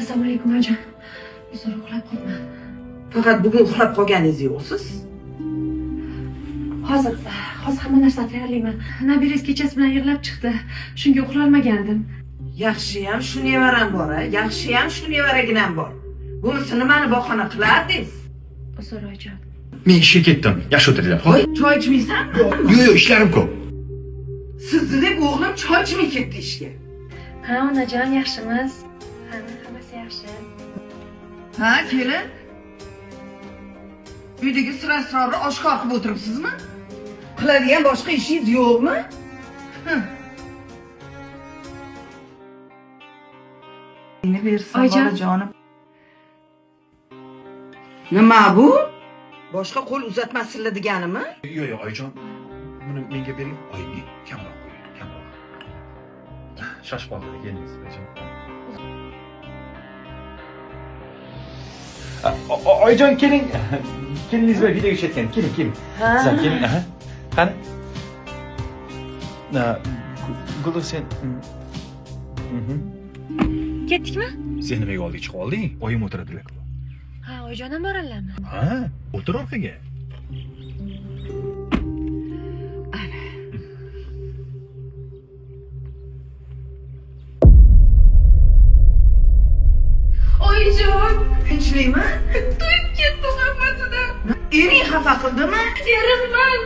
Assalomu alaykum onajon. Uzr uxlab qoldim. Faqat bugun uxlab qolganingiz yo'qsiz. Hozir hamma narsani tayyorlayman. Nabirangiz kechasi bilan yig'lab chiqdi. Shunga uxlolmagandim. Yaxshiyam shu nevaram bor, yaxshiyam shu nevaraginam bor. Bunisi nimani bahona qilardingiz? Uzr onajon. Men ishga ketdim. Yaxshi o'tiringlar. Hoy, choy ichmaysanmi? Yo'q, ishlarim ko'p. Sizni deb o'g'lim choy ichmay ketdi ishga. Ha, onajon, yaxshimiz. Hammasi yaxshi. Ha, kelin. Uydagi sir-asrorni oshkor qilib o'tiribsizmi? Qiladigan boshqa ishingiz yo'qmi? Meni bersin bolajonim. Nima bu? Boshqa qo'l uzatmasinlar deganimi? Yo'q, oyijon. Buni menga bering. Oyimga kamroq qo'ying, kamroq. Shoshib qoldi, kelingiz, oyijon. Oyijon, keling. Kelingiz bilan videoga tushayotgan. Keling, keling. Sizlar keling. Aha. Qani? Guldir sen. Ketdikmi? Sen nimaga oldiga chiqib olding? Oyim o'tiradilar. Ha, onajon ham boradilarmi? Ha, o'tir orqaga. Onajon, Tinchlikmi? to'yib ketdim hammasidan. Ering xafa qildimi? Erimman.